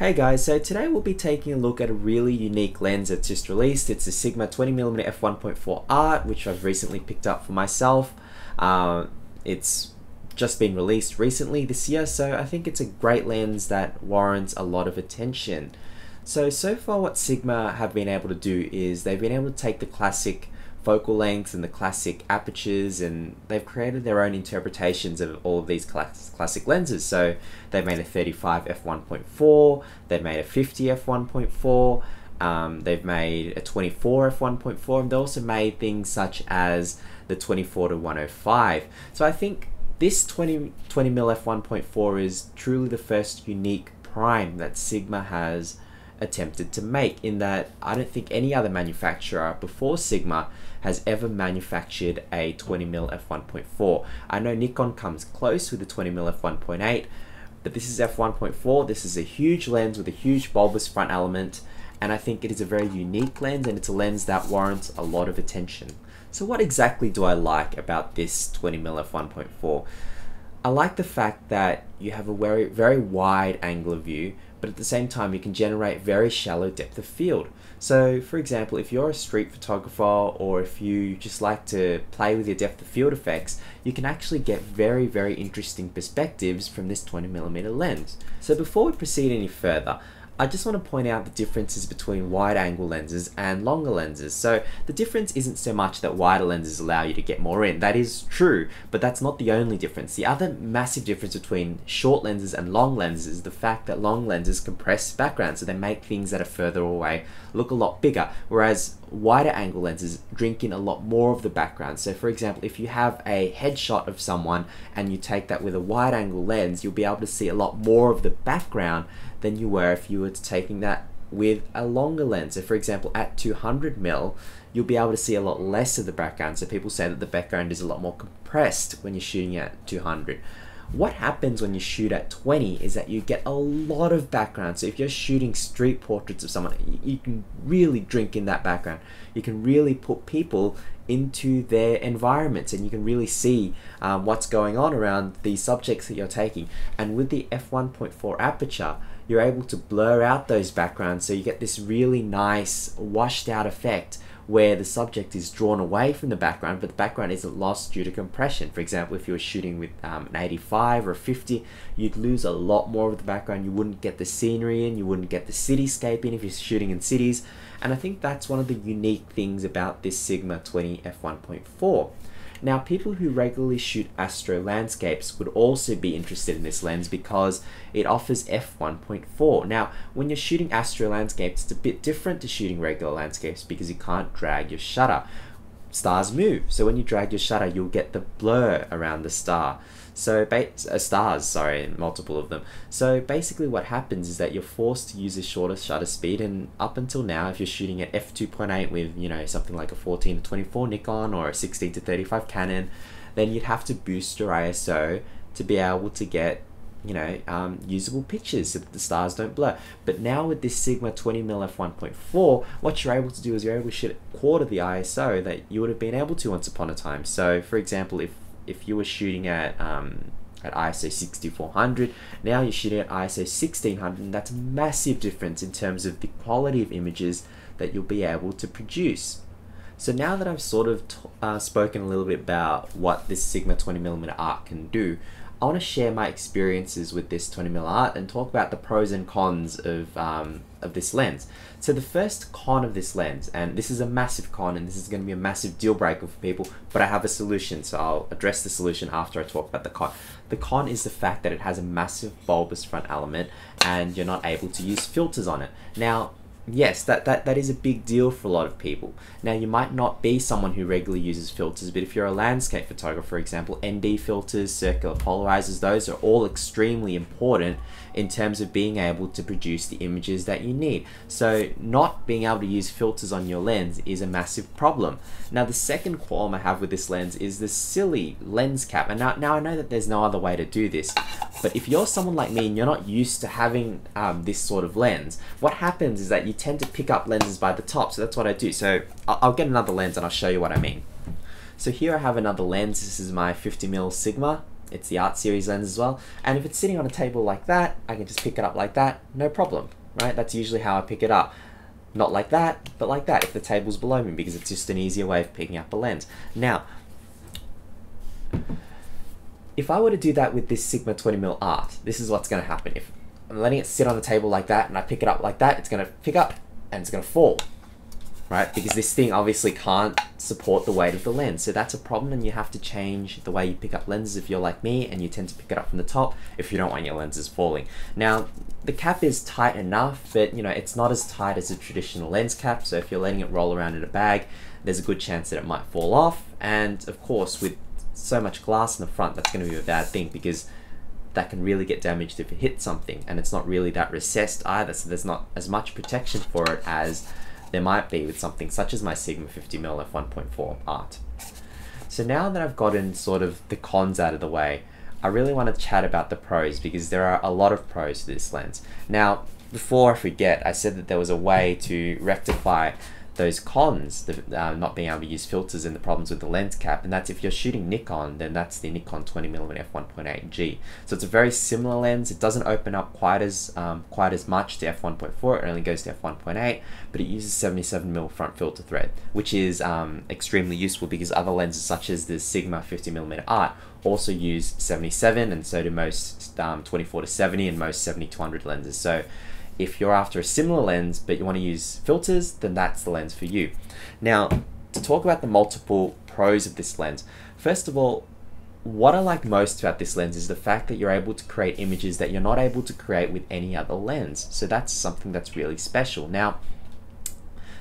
Hey guys, so today we'll be taking a look at a really unique lens that's just released. It's a Sigma 20mm f1.4 Art, which I've recently picked up for myself. It's just been released recently this year, so I think it's a great lens that warrants a lot of attention. So far what Sigma have been able to do is they've been able to take the classic focal lengths and the classic apertures, and they've created their own interpretations of all of these classic lenses. So they've made a 35 f1.4, they've made a 50 f1.4, they've made a 24 f1.4, and they also made things such as the 24 to 105. So I think this 20mm f1.4 is truly the first unique prime that Sigma has attempted to make, in that I don't think any other manufacturer before Sigma has ever manufactured a 20mm f1.4. I know Nikon comes close with the 20mm f1.8, but this is f1.4. This is a huge lens with a huge bulbous front element, and I think it is a very unique lens, and it's a lens that warrants a lot of attention. So what exactly do I like about this 20mm f1.4? I like the fact that you have a very wide angle of view, but at the same time you can generate very shallow depth of field. So for example, if you're a street photographer, or if you just like to play with your depth of field effects, you can actually get very interesting perspectives from this 20mm lens. So before we proceed any further, I just want to point out the differences between wide angle lenses and longer lenses. So the difference isn't so much that wider lenses allow you to get more in. That is true, but that's not the only difference. The other massive difference between short lenses and long lenses is the fact that long lenses compress backgrounds, so they make things that are further away look a lot bigger, whereas wider angle lenses drink in a lot more of the background. So for example, if you have a headshot of someone and you take that with a wide angle lens, you'll be able to see a lot more of the background than you were if you were taking that with a longer lens. So for example, at 200mm, you'll be able to see a lot less of the background. So people say that the background is a lot more compressed when you're shooting at 200. What happens when you shoot at 20 is that you get a lot of background. So if you're shooting street portraits of someone, you can really drink in that background. You can really put people into their environments, and you can really see what's going on around the subjects that you're taking. And with the f1.4 aperture, you're able to blur out those backgrounds, so you get this really nice washed out effect where the subject is drawn away from the background, but the background isn't lost due to compression. For example, if you were shooting with an 85 or a 50, you'd lose a lot more of the background. You wouldn't get the scenery in, you wouldn't get the cityscape in if you're shooting in cities. And I think that's one of the unique things about this Sigma 20 f1.4. Now, people who regularly shoot astro landscapes would also be interested in this lens because it offers f1.4. Now, when you're shooting astro landscapes, it's a bit different to shooting regular landscapes because you can't drag your shutter. Stars move, so when you drag your shutter, you'll get the blur around the star. So multiple of them. So basically what happens is that you're forced to use a shorter shutter speed, and up until now, if you're shooting at f2.8 with, something like a 14 to 24 Nikon or a 16 to 35 Canon, then you'd have to boost your ISO to be able to get usable pictures so that the stars don't blur. But now with this Sigma 20mm f1.4, what you're able to do is you're able to shoot at quarter the ISO that you would have been able to once upon a time. So for example, if you were shooting at ISO 6400, now you're shooting at ISO 1600, and that's a massive difference in terms of the quality of images that you'll be able to produce. So now that I've sort of spoken a little bit about what this Sigma 20mm Art can do, I want to share my experiences with this 20mm Art and talk about the pros and cons of this lens. So the first con of this lens, and this is a massive con, and this is going to be a massive deal breaker for people, but I have a solution, so I'll address the solution after I talk about the con. The con is the fact that it has a massive bulbous front element and you're not able to use filters on it. Now, yes, that is a big deal for a lot of people. Now, you might not be someone who regularly uses filters, but if you're a landscape photographer, for example, ND filters, circular polarizers, those are all extremely important in terms of being able to produce the images that you need. So not being able to use filters on your lens is a massive problem. Now, the second qualm I have with this lens is the silly lens cap. And now I know that there's no other way to do this, but if you're someone like me and you're not used to having this sort of lens, what happens is that you tend to pick up lenses by the top. So that's what I do. So I'll get another lens and I'll show you what I mean. So here I have another lens. This is my 50mm Sigma. It's the Art Series lens as well. And if it's sitting on a table like that, I can just pick it up like that, no problem, right? That's usually how I pick it up. Not like that, but like that if the table's below me, because it's just an easier way of picking up a lens. Now, if I were to do that with this Sigma 20mm Art, this is what's going to happen. If I'm letting it sit on the table like that and I pick it up like that, it's going to pick up and it's going to fall, right? Because this thing obviously can't support the weight of the lens. So that's a problem, and you have to change the way you pick up lenses if you're like me and you tend to pick it up from the top if you don't want your lenses falling. Now, the cap is tight enough, but you know, it's not as tight as a traditional lens cap. So if you're letting it roll around in a bag, there's a good chance that it might fall off. And of course, with so much glass in the front, that's going to be a bad thing, because that can really get damaged if it hits something, and it's not really that recessed either, so there's not as much protection for it as there might be with something such as my Sigma 50mm f1.4 Art. So now that I've gotten sort of the cons out of the way, I really want to chat about the pros, because there are a lot of pros to this lens. Now, before I forget, I said that there was a way to rectify those cons, not being able to use filters and the problems with the lens cap, and that's if you're shooting Nikon, then that's the Nikon 20mm f1.8G. So it's a very similar lens. It doesn't open up quite as much to f1.4. It only goes to f1.8, but it uses 77mm front filter thread, which is extremely useful, because other lenses such as the Sigma 50mm Art also use 77, and so do most 24-70 and most 70-200 lenses. So if you're after a similar lens but you want to use filters, then that's the lens for you. Now, to talk about the multiple pros of this lens, first of all, what I like most about this lens is the fact that you're able to create images that you're not able to create with any other lens. So that's something that's really special. Now,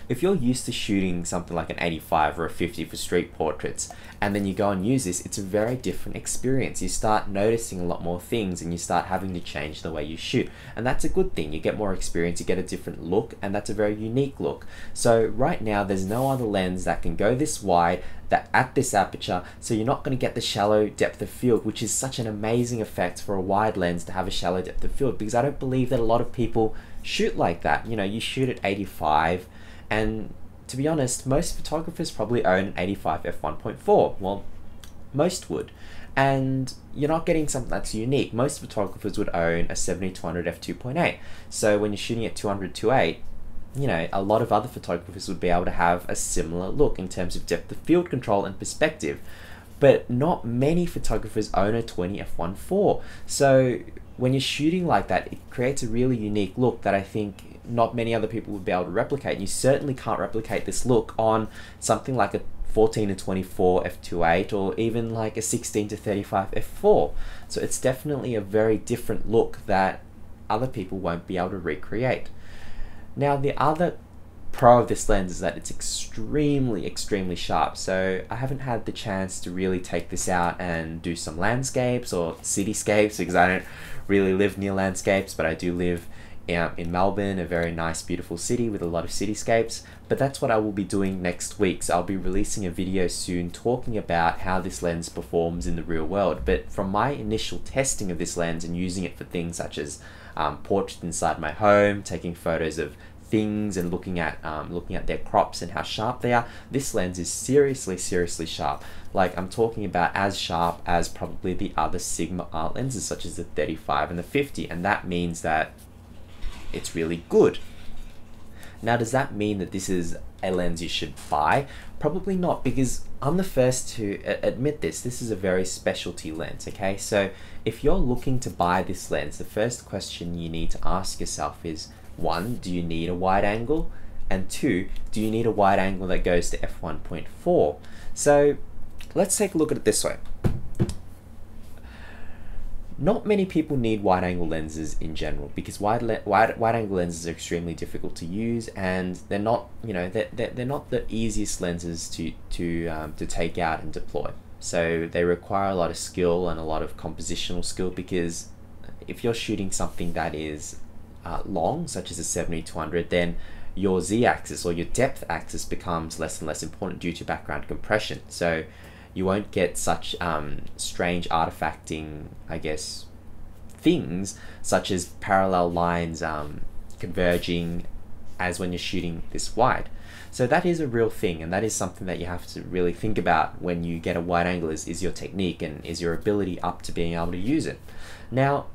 if you're used to shooting something like an 85 or a 50 for street portraits, and then you go and use this, it's a very different experience. You start noticing a lot more things, and you start having to change the way you shoot. And that's a good thing. You get more experience, you get a different look, and that's a very unique look. So right now, there's no other lens that can go this wide, that at this aperture, so you're not going to get the shallow depth of field, which is such an amazing effect for a wide lens to have a shallow depth of field, because I don't believe that a lot of people shoot like that. You know, you shoot at 85, and to be honest, most photographers probably own an 85 f1.4. Well, most would. And you're not getting something that's unique. Most photographers would own a 70-200 f2.8. So when you're shooting at 200-8, you know, a lot of other photographers would be able to have a similar look in terms of depth of field control and perspective. But not many photographers own a 20 f1.4. So when you're shooting like that, it creates a really unique look that I think not many other people would be able to replicate. And you certainly can't replicate this look on something like a 14-24 f2.8 or even like a 16-35 f4. So it's definitely a very different look that other people won't be able to recreate. Now, the other pro of this lens is that it's extremely sharp. So I haven't had the chance to really take this out and do some landscapes or cityscapes, because I don't really live near landscapes, but I do live in Melbourne, a very nice beautiful city with a lot of cityscapes. But that's what I will be doing next week. So I'll be releasing a video soon talking about how this lens performs in the real world. But from my initial testing of this lens and using it for things such as portraits inside my home, taking photos of things and looking at their crops and how sharp they are, this lens is seriously sharp. Like, I'm talking about as sharp as probably the other Sigma Art lenses, such as the 35 and the 50, and that means that it's really good. Now, does that mean that this is a lens you should buy? Probably not, because I'm the first to admit this. This is a very specialty lens, okay? So if you're looking to buy this lens, the first question you need to ask yourself is, 1, do you need a wide angle? And 2, do you need a wide angle that goes to f1.4? So let's take a look at it this way. Not many people need wide angle lenses in general, because wide angle lenses are extremely difficult to use, and they're not, you know, they're not the easiest lenses to take out and deploy. So they require a lot of skill and a lot of compositional skill, because if you're shooting something that is long, such as a 70-200, then your z-axis or your depth axis becomes less and less important due to background compression. So you won't get such strange artifacting, I guess, things such as parallel lines converging as when you're shooting this wide. So that is a real thing, and that is something that you have to really think about when you get a wide angle, is your technique and is your ability up to being able to use it. Now,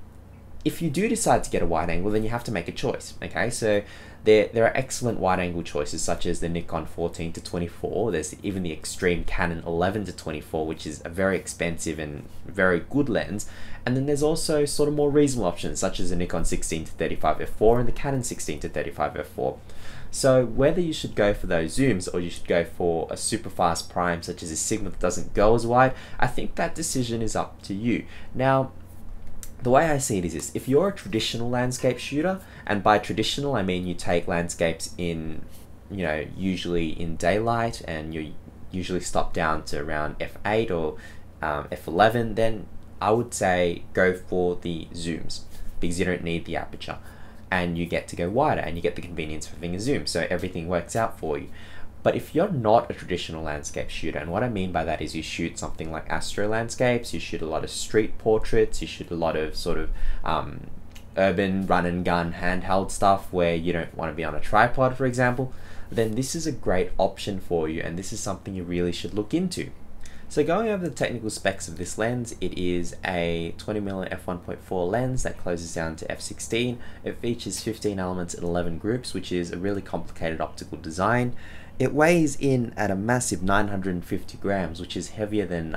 if you do decide to get a wide angle, then you have to make a choice, okay? So there are excellent wide angle choices such as the Nikon 14-24. There's even the extreme Canon 11-24, which is a very expensive and very good lens. And then there's also sort of more reasonable options such as the Nikon 16-35 f4 and the Canon 16-35 f4. So whether you should go for those zooms or you should go for a super fast prime such as a Sigma that doesn't go as wide, I think that decision is up to you. Now, the way I see it is this: if you're a traditional landscape shooter, and by traditional I mean you take landscapes in, usually in daylight, and you usually stop down to around f8 or f11, then I would say go for the zooms because you don't need the aperture and you get to go wider and you get the convenience of having a zoom, so everything works out for you. But if you're not a traditional landscape shooter, and what I mean by that is you shoot something like astro landscapes, you shoot a lot of street portraits, you shoot a lot of sort of urban run and gun handheld stuff where you don't want to be on a tripod, for example, then this is a great option for you, and this is something you really should look into. So going over the technical specs of this lens, it is a 20mm f1.4 lens that closes down to f16. It features 15 elements and 11 groups, which is a really complicated optical design. It weighs in at a massive 950 grams, which is heavier than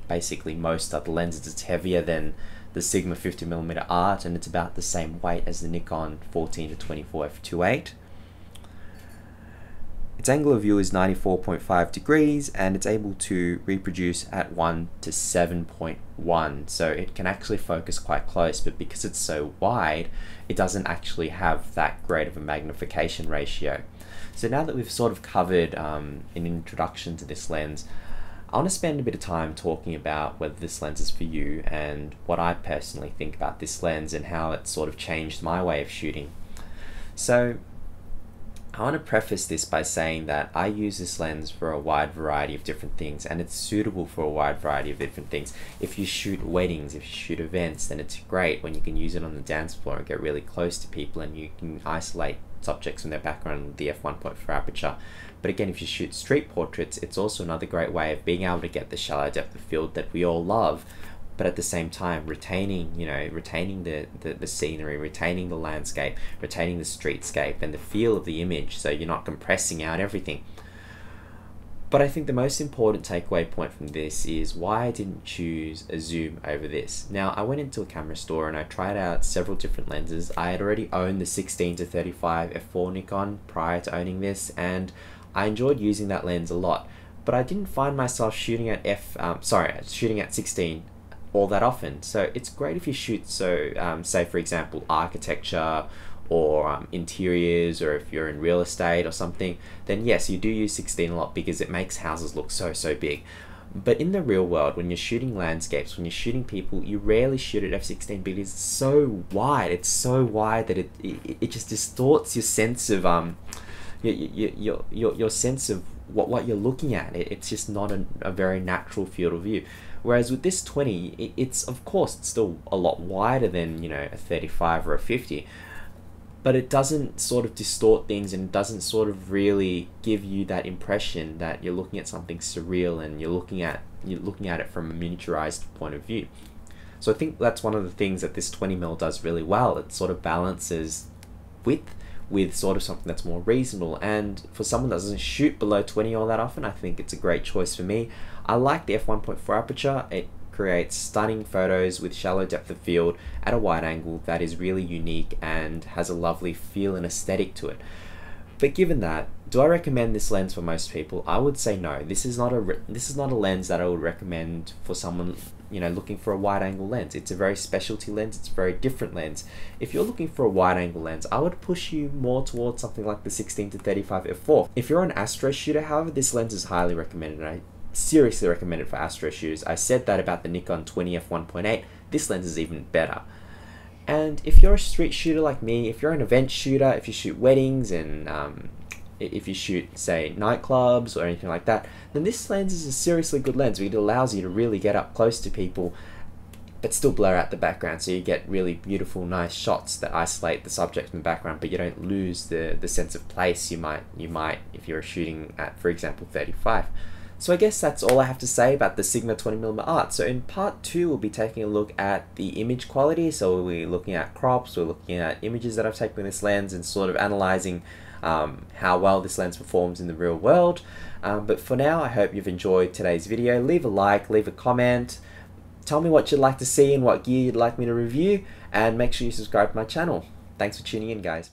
basically most other lenses. It's heavier than the Sigma 50mm Art, and it's about the same weight as the Nikon 14-24 f2.8. Its angle of view is 94.5 degrees, and it's able to reproduce at 1:7.1, so it can actually focus quite close, but because it's so wide, it doesn't actually have that great of a magnification ratio. So now that we've sort of covered an introduction to this lens, I want to spend a bit of time talking about whether this lens is for you and what I personally think about this lens and how it sort of changed my way of shooting. So I want to preface this by saying that I use this lens for a wide variety of different things, and it's suitable for a wide variety of different things. If you shoot weddings, if you shoot events, then it's great when you can use it on the dance floor and get really close to people and you can isolate subjects from their background with the f1.4 aperture. But again, if you shoot street portraits, it's also another great way of being able to get the shallow depth of field that we all love, but at the same time retaining the scenery, retaining the landscape, retaining the streetscape and the feel of the image, so you're not compressing out everything. But I think the most important takeaway point from this is why I didn't choose a zoom over this. Now, I went into a camera store and I tried out several different lenses. I had already owned the 16-35 f4 Nikon prior to owning this, and I enjoyed using that lens a lot. But I didn't find myself shooting at shooting at 16 all that often. So it's great if you shoot, say for example architecture or interiors, or if you're in real estate or something, then yes, you do use 16 a lot because it makes houses look so big. But in the real world, when you're shooting landscapes, when you're shooting people, you rarely shoot at f16 because it's so wide. It's so wide that it just distorts your sense of your sense of what you're looking at. It's just not a very natural field of view. Whereas with this 20, it's of course it's still a lot wider than a 35 or a 50, but it doesn't sort of distort things, and it doesn't sort of really give you that impression that you're looking at something surreal and you're looking at it from a miniaturized point of view. So I think that's one of the things that this 20mm does really well. It sort of balances width with sort of something that's more reasonable, and for someone that doesn't shoot below 20 all that often, I think it's a great choice for me. I like the f1.4 aperture. It creates stunning photos with shallow depth of field at a wide angle that is really unique and has a lovely feel and aesthetic to it. But given that, do I recommend this lens for most people? I would say no. This is not a lens that I would recommend for someone looking for a wide angle lens. It's a very specialty lens. It's a very different lens. If you're looking for a wide angle lens, I would push you more towards something like the 16-35 f4. If you're an astro shooter, however, this lens is highly recommended, and I seriously recommend it for astro shooters. I said that about the Nikon 20 f1.8. This lens is even better. And if you're a street shooter like me, if you're an event shooter, if you shoot weddings and if you shoot, say, nightclubs or anything like that, then this lens is a seriously good lens because it allows you to really get up close to people but still blur out the background, so you get really beautiful, nice shots that isolate the subject in the background, but you don't lose the sense of place you might if you're shooting at, for example, 35. So I guess that's all I have to say about the Sigma 20mm art. So in part 2, we'll be taking a look at the image quality. So we'll be looking at crops, we're looking at images that I've taken with this lens and sort of analyzing how well this lens performs in the real world. But for now, I hope you've enjoyed today's video. Leave a like, leave a comment, tell me what you'd like to see and what gear you'd like me to review, and make sure you subscribe to my channel. Thanks for tuning in, guys.